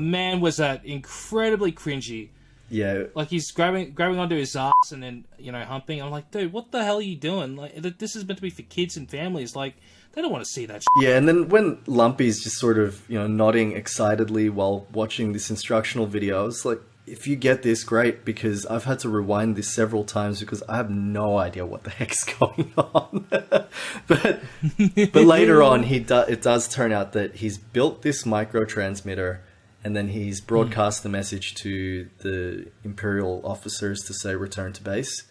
man, was that incredibly cringy. Yeah. Like, he's grabbing onto his ass and then, humping. I'm like, dude, what the hell are you doing? Like, this is meant to be for kids and families. Like, they don't want to see that shit. Yeah, and then when Lumpy's just sort of, nodding excitedly while watching this instructional video, I was like, if you get this, great, because I've had to rewind this several times because I have no idea what the heck's going on. but later on, it does turn out that he's built this microtransmitter, and then he's broadcast the message to the Imperial officers to say return to base.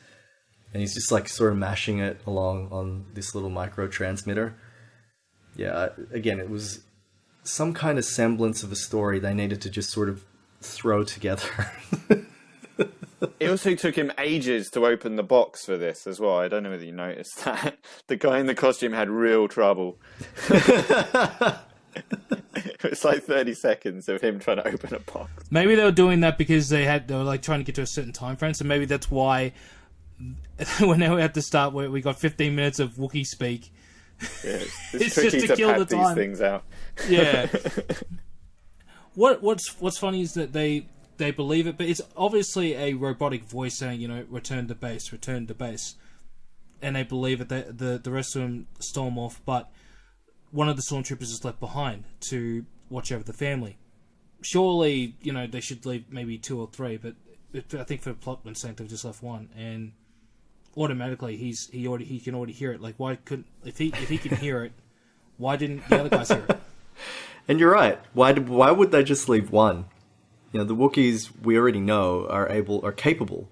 And he's just like sort of mashing it along on this little microtransmitter. Yeah, again, it was some kind of semblance of a story they needed to just sort of throw together. It also took him ages to open the box for this as well. I don't know whether you noticed that. The guy in the costume had real trouble. It was like 30 seconds of him trying to open a box. Maybe they were doing that because they were like trying to get to a certain time frame, so maybe that's why when they were at the start where we got 15 minutes of Wookiee speak. Yeah, It's tricky just to kill pad the time. these things out. Yeah. What's funny is that they believe it, but it's obviously a robotic voice saying, you know, return to base, and they believe it. The rest of them storm off, but one of the stormtroopers is left behind to watch over the family. Surely, you know, they should leave maybe 2 or 3, but I think for plotman's sake, they've just left 1, and automatically he can already hear it. Like, why couldn't if he can hear it, why didn't the other guys hear it? And you're right. Why would they just leave 1? You know, the Wookiees, we already know, are capable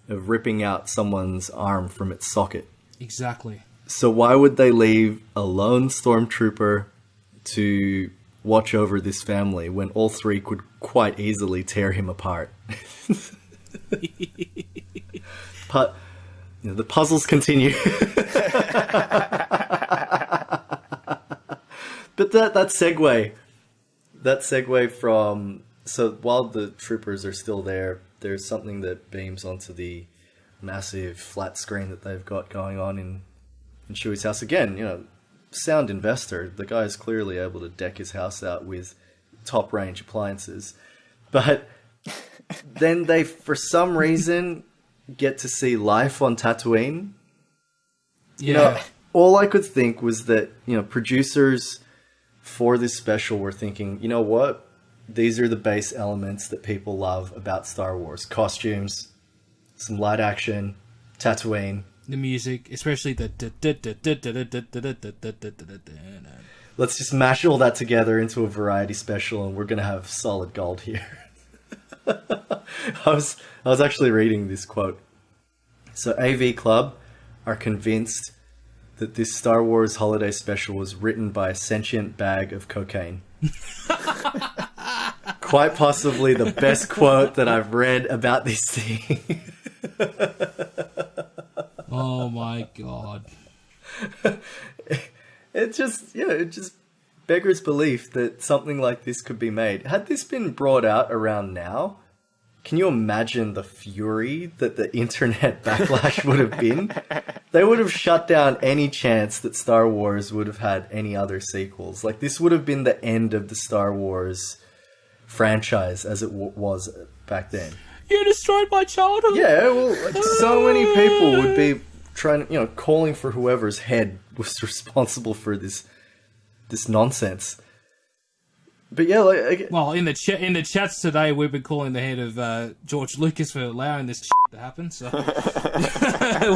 of ripping out someone's arm from its socket. Exactly. So why would they leave a lone stormtrooper to watch over this family when all 3 could quite easily tear him apart? But you know, the puzzles continue. But that segue from, so while the troopers are still there, there's something that beams onto the massive flat screen that they've got going on in Chewie's house. Again, you know, sound investor. The guy is clearly able to deck his house out with top range appliances. But then they, for some reason, get to see life on Tatooine. Yeah. You know, all I could think was that, you know, producers for this special were thinking, you know what? These are the base elements that people love about Star Wars. Costumes, some light action, Tatooine. The music, especially the... Let's just mash all that together into a variety special and we're going to have solid gold here. I was actually reading this quote. So AV Club are convinced that this Star Wars holiday special was written by a sentient bag of cocaine. Quite possibly the best quote that I've read about this thing. Oh my god. It just beggars belief that something like this could be made. Had this been brought out around now, can you imagine the fury that the internet backlash would have been? They would have shut down any chance that Star Wars would have had any other sequels. Like, this would have been the end of the Star Wars franchise as it was back then. You destroyed my childhood! Yeah, well, like, so many people would be trying, you know, calling for whoever's head was responsible for this nonsense. But yeah, like, well, in the chats today, we've been calling the head of George Lucas for allowing this to happen. So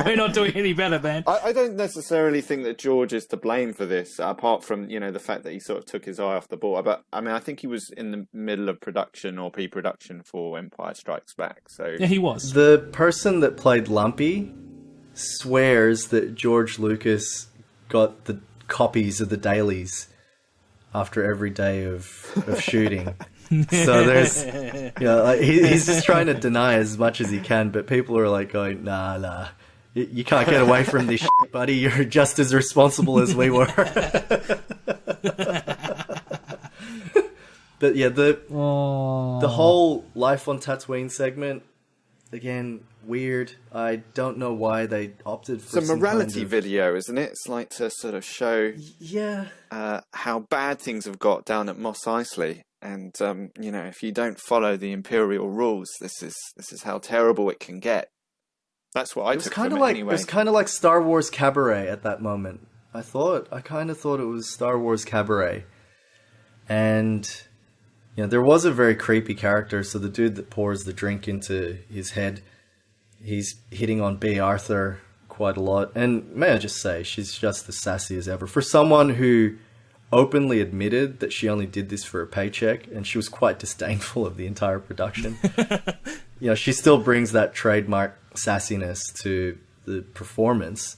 we're not doing any better, man. I don't necessarily think that George is to blame for this, apart from, you know, the fact that he sort of took his eye off the ball. But I mean, I think he was in the middle of production or pre-production for Empire Strikes Back. So yeah, he was. The person that played Lumpy swears that George Lucas got the copies of the dailies after every day of shooting. So there's, you know, like, he's just trying to deny as much as he can, but people are like going, nah, you can't get away from this shit, buddy. You're just as responsible as we were. But yeah, the whole Life on Tatooine segment, again, weird. I don't know why they opted for it's a morality video, isn't it? It's like to sort of show how bad things have got down at Mos Eisley, and you know, if you don't follow the Imperial rules, this is how terrible it can get. That's what I took from it anyway. It was kind of like Star Wars Cabaret at that moment. I kind of thought it was Star Wars Cabaret, and You know, there was a very creepy character. So the dude that pours the drink into his head, he's hitting on B. Arthur quite a lot. And may I just say, she's just as sassy as ever. For someone who openly admitted that she only did this for a paycheck, and she was quite disdainful of the entire production. You know, she still brings that trademark sassiness to the performance.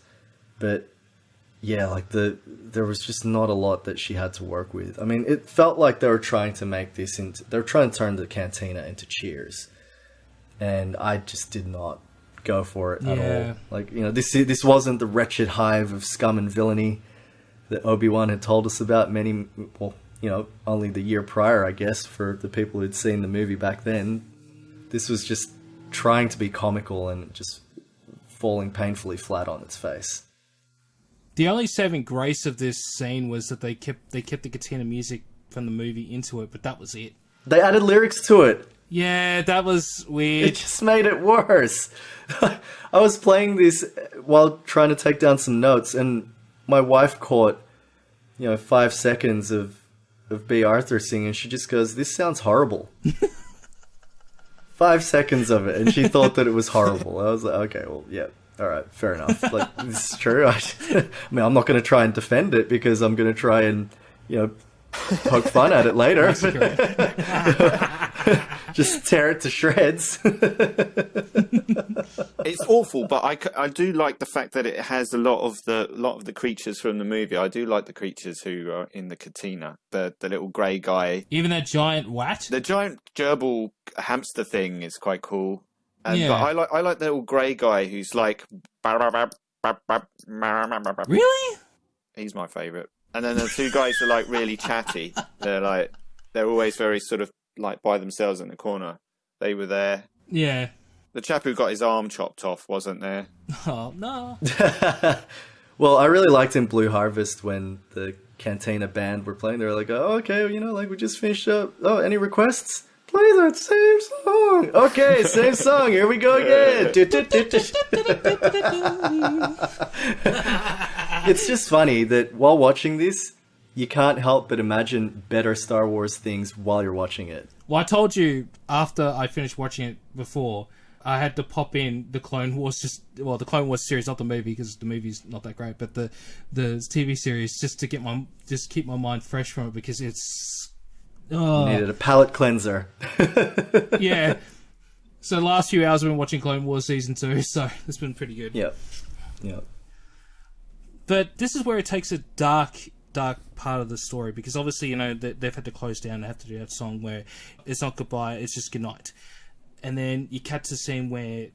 But yeah, like there was just not a lot that she had to work with. I mean, it felt like they were trying to make this into, they were trying to turn the Cantina into Cheers. And I just did not go for it at all. Like, you know, this wasn't the wretched hive of scum and villainy that Obi-Wan had told us about only the year prior, I guess, for the people who'd seen the movie back then. This was just trying to be comical and just falling painfully flat on its face. The only saving grace of this scene was that they kept the Cantina music from the movie into it, but that was it. They added lyrics to it. Yeah, that was weird. It just made it worse. I was playing this while trying to take down some notes, and my wife caught, 5 seconds of B. Arthur singing. She just goes, "This sounds horrible." 5 seconds of it, and she thought that it was horrible. I was like, okay, well, yeah, all right, fair enough. Like, this is true. I mean, I'm not going to try and defend it because I'm going to try and, poke fun at it later. Just tear it to shreds. It's awful, but I do like the fact that it has a lot of the creatures from the movie. I do like the creatures who are in the cantina. The little grey guy, even that giant wat. The giant gerbil hamster thing is quite cool. And yeah. But I like the little grey guy who's like, really? He's my favourite. And then the two guys are like really chatty. They're always very sort of like by themselves in the corner. They were there. Yeah. The chap who got his arm chopped off wasn't there. Oh, no. Well, I really liked in Blue Harvest when the Cantina band were playing. They were like, oh, okay, we just finished up. Oh, any requests? Play that same song. Okay, same song. Here we go again. It's just funny that while watching this, you can't help but imagine better Star Wars things while you're watching it. Well, I told you after I finished watching it before, I had to pop in the Clone Wars, the Clone Wars series, not the movie because the movie's not that great, but the TV series just to keep my mind fresh from it because it's You needed a palate cleanser. Yeah. So the last few hours I've been watching Clone Wars Season 2, so it's been pretty good. Yep. But this is where it takes a dark part of the story because obviously, they've had to close down. They have to do that song where it's not goodbye, it's just goodnight. And then you catch the scene where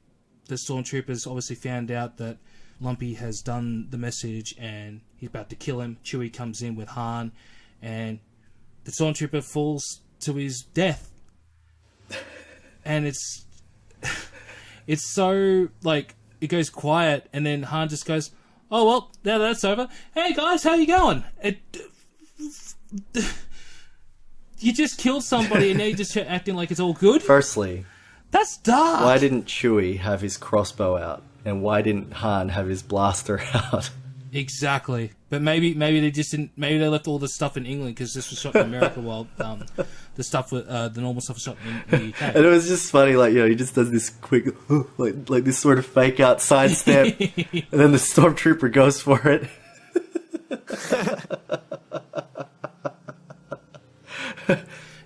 the stormtroopers obviously found out that Lumpy has done the message and he's about to kill him. Chewie comes in with Han and the stormtrooper falls to his death. And it's so, it goes quiet and then Han just goes, "Oh, well, now that's over. Hey, guys, how you going?" You just killed somebody and now you're just acting like it's all good? Firstly, that's dark. Why didn't Chewie have his crossbow out? And why didn't Han have his blaster out? Exactly. But maybe they just didn't. Maybe they left all the stuff in England because this was shot in America while the stuff with the normal stuff was shot in the UK. And it was just funny, he just does this quick, like this sort of fake out sidestep, and then the stormtrooper goes for it.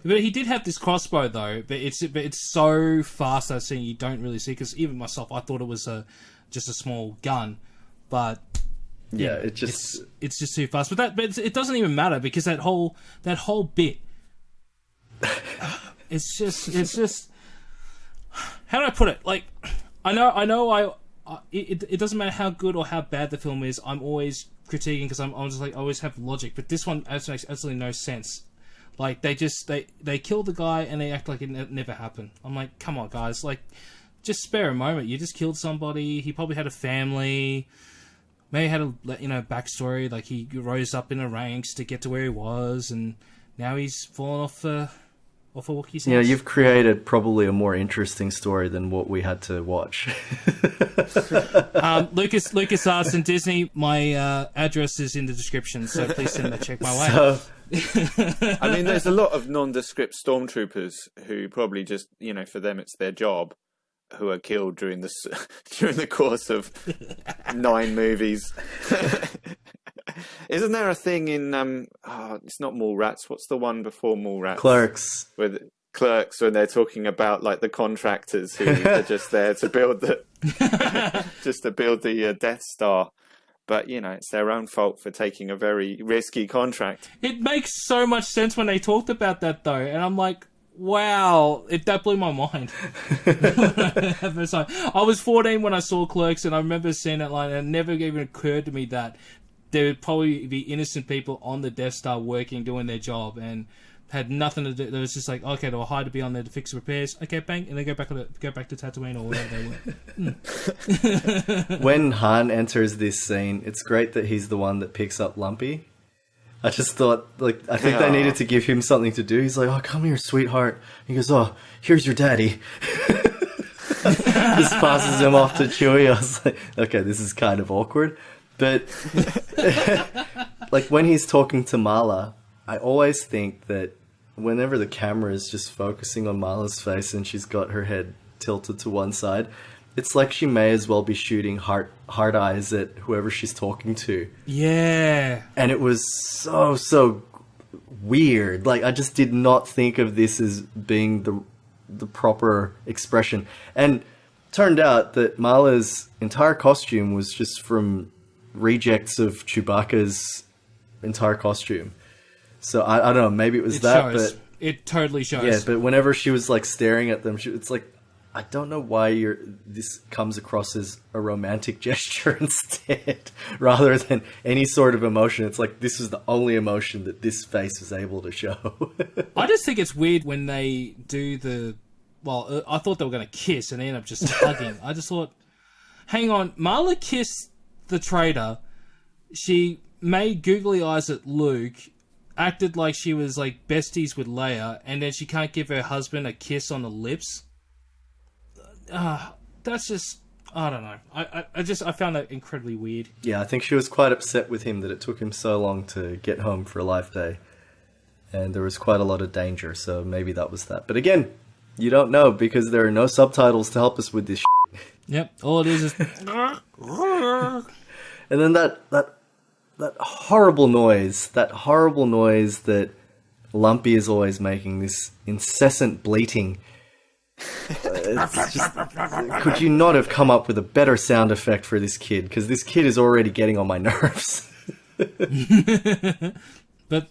But he did have this crossbow though. But it's so fast that scene you don't really see because even myself I thought it was just a small gun, but. Yeah, it's just too fast. But it doesn't even matter because that whole bit, it's just how do I put it? Like, I know it doesn't matter how good or how bad the film is. I'm always critiquing because I'm just like I always have logic. But this one makes absolutely no sense. Like they kill the guy and they act like it never happened. I'm like, come on, guys, like just spare a moment. You just killed somebody. He probably had a family. Maybe had a backstory, like he rose up in the ranks to get to where he was, and now he's fallen off off a Wookiee's You know, house. you've created probably a more interesting story than what we had to watch. LucasArts and Disney, my address is in the description, so please send a check my way. So, I mean, there's a lot of nondescript stormtroopers who probably just, for them it's their job, who are killed during the course of 9 movies. Isn't there a thing in it's not Mallrats? What's the one before Mallrats? Clerks. With Clerks, when they're talking about like the contractors who are just there to build the Death Star. But, it's their own fault for taking a very risky contract. It makes so much sense when they talked about that, though. And I'm like, wow, that blew my mind. I was 14 when I saw Clerks, and I remember seeing that line, and it never even occurred to me that there would probably be innocent people on the Death Star working, doing their job, and had nothing to do. It was just like, okay, they'll hire to be on there to fix the repairs. Okay, bang, and they go back to Tatooine or wherever they were. When Han enters this scene, it's great that he's the one that picks up Lumpy. I just thought, I think they needed to give him something to do. He's like, oh, come here, sweetheart. He goes, oh, here's your daddy. Just passes him off to Chewie. I was like, okay, this is kind of awkward. But, when he's talking to Mala, I always think that whenever the camera is just focusing on Mala's face and she's got her head tilted to one side, it's like she may as well be shooting hard eyes at whoever she's talking to. Yeah. And it was so weird. I just did not think of this as being the proper expression. And turned out that Mala's entire costume was just from rejects of Chewbacca's entire costume. So I don't know, maybe it was shows. but it totally shows. yeah, but whenever she was staring at them, it's like, I don't know why this comes across as a romantic gesture instead, rather than any sort of emotion. It's like, this is the only emotion that this face was able to show. I just think it's weird when they do I thought they were going to kiss and they end up just hugging. I just thought, hang on, Marla kissed the traitor. She made googly eyes at Luke, acted like she was besties with Leia, and then she can't give her husband a kiss on the lips. That's just, I don't know. I found that incredibly weird. Yeah, I think she was quite upset with him that it took him so long to get home for Life Day. And there was quite a lot of danger, so maybe that was that. But again, you don't know because there are no subtitles to help us with this shit. Yep, all it is... And then that horrible noise that Lumpy is always making, this incessant bleating. It's just, could you not have come up with a better sound effect for this kid? Because this kid is already getting on my nerves. But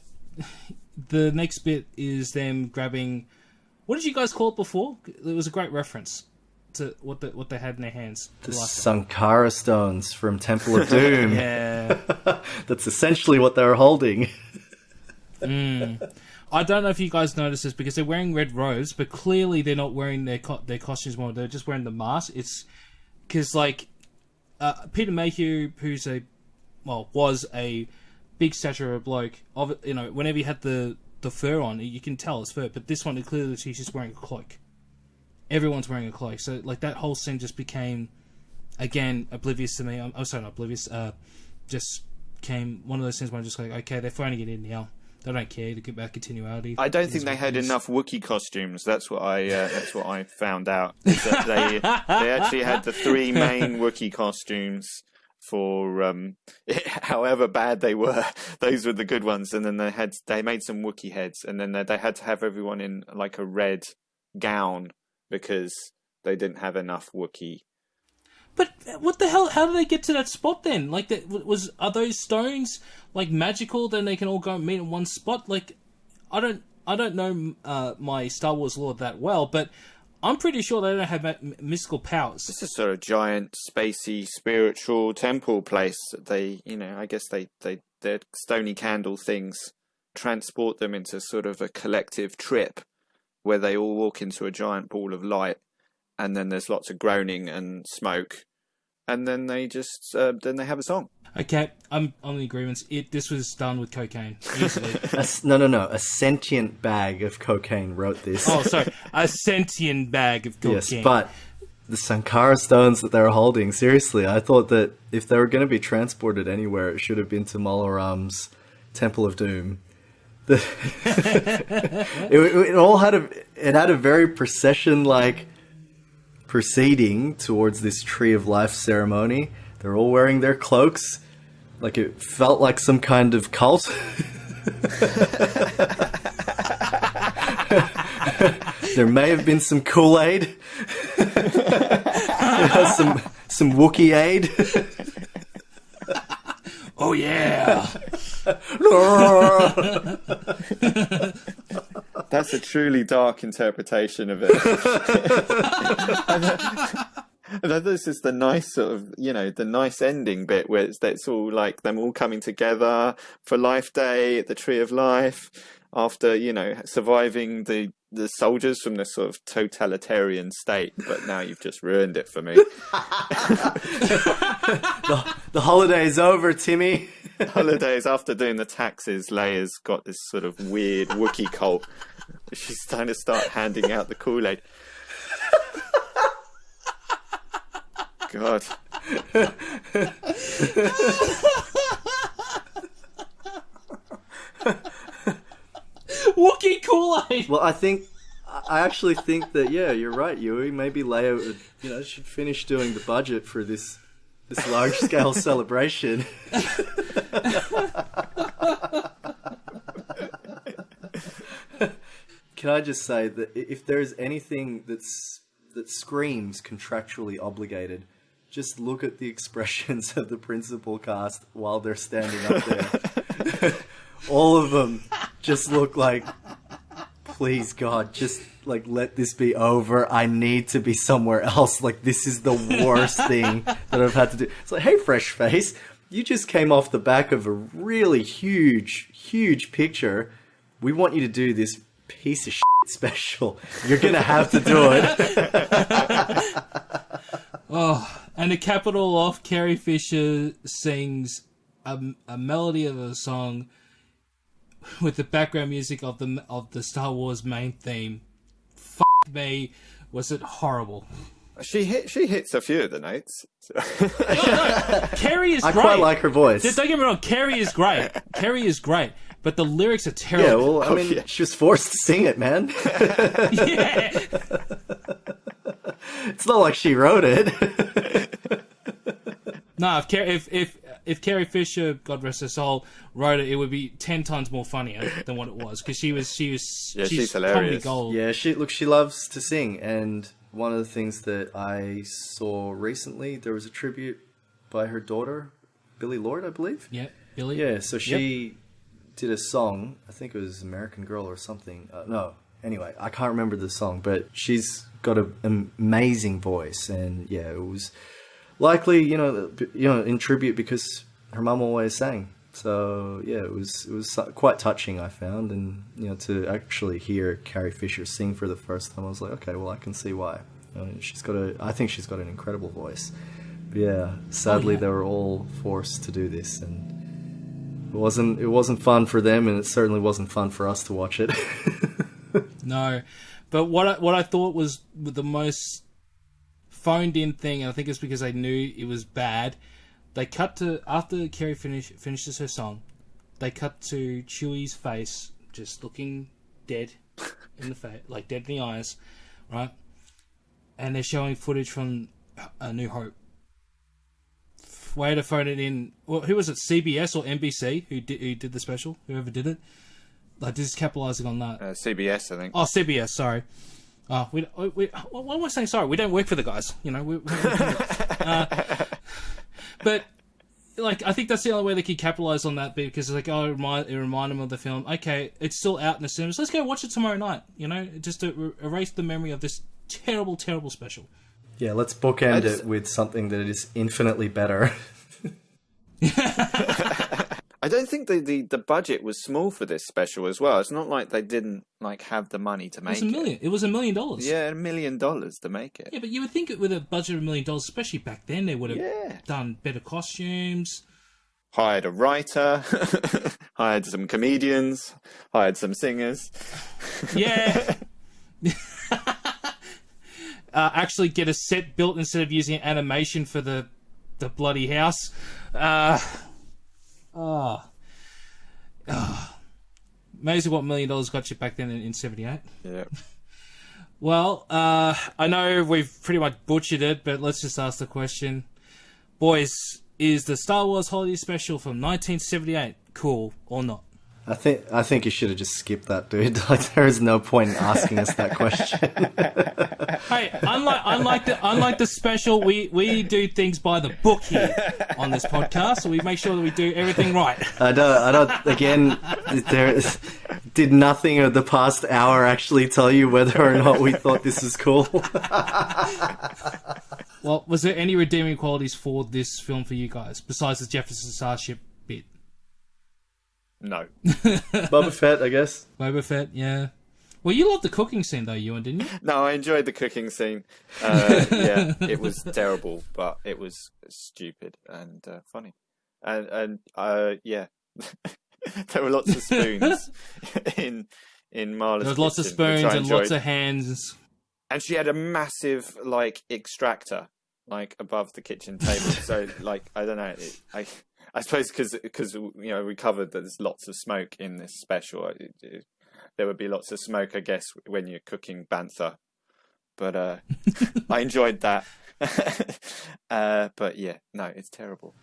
the next bit is them grabbing... What did you guys call it before? It was a great reference to what they had in their hands. The Sankara stones from Temple of Doom. Yeah. That's essentially what they were holding. I don't know if you guys noticed this because they're wearing red robes, but clearly they're not wearing their costumes more. They're just wearing the mask. It's because Peter Mayhew, who's was a big stature bloke. Whenever he had the fur on, you can tell it's fur. But this one, clearly she's just wearing a cloak. Everyone's wearing a cloak, so that whole scene just became, again, oblivious to me. I'm sorry, not oblivious. Just came one of those things where I'm just okay, they're phoning it in now. They don't care to get back continuity. I don't think they had enough Wookiee costumes. That's what I found out. That they actually had the 3 main Wookiee costumes for however bad they were. Those were the good ones, and then they made some Wookiee heads, and then they had to have everyone in a red gown because they didn't have enough Wookiee. But what the hell? How do they get to that spot then? Are those stones magical? Then they can all go and meet in one spot. I don't know my Star Wars lore that well, but I'm pretty sure they don't have mystical powers. It's a sort of giant, spacey, spiritual temple place. They, I guess their stony candle things transport them into sort of a collective trip where they all walk into a giant ball of light, and then there's lots of groaning and smoke, and then they just then they have a song. Okay, I'm on the agreements. This was done with cocaine. Easily. No. A sentient bag of cocaine wrote this. Oh, sorry. A sentient bag of cocaine. Yes, but the Sankara stones that they were holding, seriously, I thought that if they were going to be transported anywhere, it should have been to Molaram's Temple of Doom. It all had a very procession-like proceeding towards this Tree of Life ceremony. They're all wearing their cloaks. Like, it felt like some kind of cult. There may have been some Kool-Aid. Some Wookiee aid. Oh, yeah. That's a truly dark interpretation of it. And then this is the nice sort of, the nice ending bit where it's all like them all coming together for Life Day at the Tree of Life after, surviving the soldiers from this sort of totalitarian state. But now you've just ruined it for me. The holiday's over, Timmy. Holidays after doing the taxes, Leia's got this sort of weird Wookiee cult. She's trying to start handing out the Kool-Aid. God. Wookiee Kool-Aid! Well, I actually think that, yeah, you're right, Yui. Maybe Leia would, should finish doing the budget for this large-scale celebration. Can I just say that if there's anything that screams contractually obligated, just look at the expressions of the principal cast while they're standing up there. All of them just look like, please God, just like let this be over. I need to be somewhere else. Like, this is the worst thing that I've had to do. It's like, hey, fresh face, you just came off the back of a really huge picture. We want you to do this piece of shit special. You're gonna have to do it. Oh, and to cap it all off, Carrie Fisher sings a melody of a song with the background music of the Star Wars main theme. Fuck me, was it horrible? She hits a few of the notes. No, Carrie is great. I quite like her voice. Don't get me wrong, Carrie is great. Carrie is great, but the lyrics are terrible. Yeah, well, I mean, she was forced to sing it, man. Yeah. It's not like she wrote it. No, if Carrie Fisher, God rest her soul, wrote it, it would be 10 times more funnier than what it was, because she's hilarious. comedy gold. Yeah, she loves to sing, and one of the things that I saw recently, there was a tribute by her daughter, Billie Lourd, I believe. Yeah, Billie. Yeah, so she did a song, I think it was American Girl or something. No, anyway, I can't remember the song, but she's got an amazing voice, and yeah, it was likely, in tribute because her mum always sang. So yeah, it was quite touching, I found, and to actually hear Carrie Fisher sing for the first time, I was like, okay, well, I can see why. I think she's got an incredible voice. But yeah, sadly, they were all forced to do this, and it wasn't fun for them, and it certainly wasn't fun for us to watch it. No, but what I thought was the most phoned in thing, and I think it's because they knew it was bad. They cut to, after Carrie finishes her song, they cut to Chewie's face, just looking dead in the face, like dead in the eyes, right? And they're showing footage from A New Hope. Way to phone it in. Well, who was it? CBS or NBC who did the special? Whoever did it, like just capitalizing on that. CBS, I think. Oh, CBS. Sorry. What am I saying? Sorry, we don't work for the guys. But like, I think that's the only way they could capitalize on that, because it's like, it remind them of the film. Okay, it's still out in the cinemas. Let's go watch it tomorrow night. Just to erase the memory of this terrible, terrible special. Yeah, let's bookend it with something that is infinitely better. I don't think the budget was small for this special as well. It's not like they didn't have the money to make it. It was $1 million. Yeah, $1 million to make it. Yeah, but you would think with a budget of $1 million, especially back then, they would have done better costumes. Hired a writer, hired some comedians, hired some singers. Yeah. Actually get a set built instead of using animation for the bloody house. Amazing what $1 million got you back then in 78. Yeah. Well, I know we've pretty much butchered it, but let's just ask the question. Boys, is the Star Wars Holiday Special from 1978 cool or not? I think you should have just skipped that, dude. There is no point in asking us that question. Hey, unlike the special, we do things by the book here on this podcast, so we make sure that we do everything right. I don't. Again, did nothing of the past hour actually tell you whether or not we thought this was cool? Well, was there any redeeming qualities for this film for you guys besides the Jefferson Starship bit? No. Boba Fett, I guess. Boba Fett, yeah. Well, you loved the cooking scene, though, Ewan, didn't you? No, I enjoyed the cooking scene. Yeah, it was terrible, but it was stupid and funny. And yeah, there were lots of spoons in Marla's There was lots of kitchen, which spoons I and enjoyed. lots of hands. And she had a massive, extractor, above the kitchen table. So, I don't know. I suppose because we covered that there's lots of smoke in this special. There would be lots of smoke, I guess, when you're cooking bantha. But I enjoyed that. But yeah, no, it's terrible.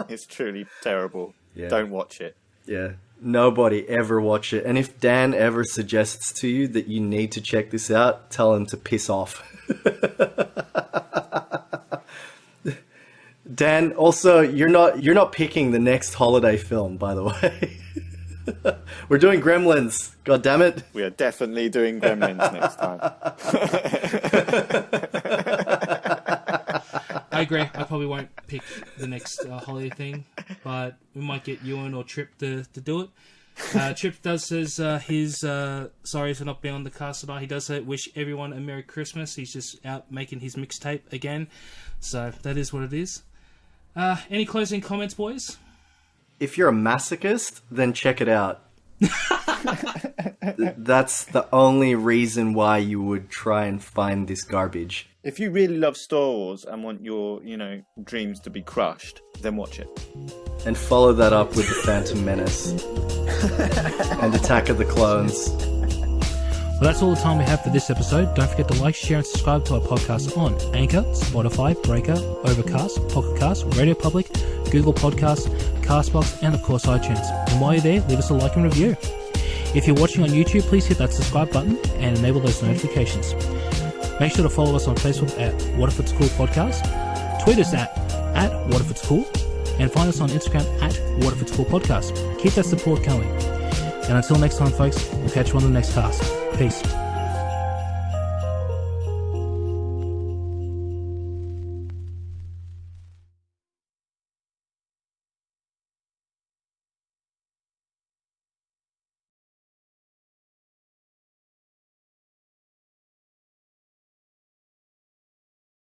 It's truly terrible. Yeah. Don't watch it. Yeah, nobody ever watch it. And if Dan ever suggests to you that you need to check this out, tell him to piss off. Dan, also, you're not picking the next holiday film, by the way. We're doing Gremlins. God damn it. We are definitely doing Gremlins next time. I agree. I probably won't pick the next holiday thing, but we might get Ewan or Trip to do it. Trip does says his sorry for not being on the cast tonight. He does wish everyone a Merry Christmas. He's just out making his mixtape again, so that is what it is. Any closing comments, boys? If you're a masochist, then check it out. That's the only reason why you would try and find this garbage. If you really love Star Wars and want your, dreams to be crushed, then watch it. And follow that up with The Phantom Menace and Attack of the Clones. Well, that's all the time we have for this episode. Don't forget to like, share, and subscribe to our podcast on Anchor, Spotify, Breaker, Overcast, Pocket Cast, Radio Public, Google Podcasts, Castbox, and of course iTunes. And while you're there, leave us a like and review. If you're watching on YouTube, please hit that subscribe button and enable those notifications. Make sure to follow us on Facebook at What If It's Cool Podcast, tweet us at What If It's Cool, and find us on Instagram at What If It's Cool Podcast. Keep that support going. And until next time, folks, we'll catch you on the next cast. Peace.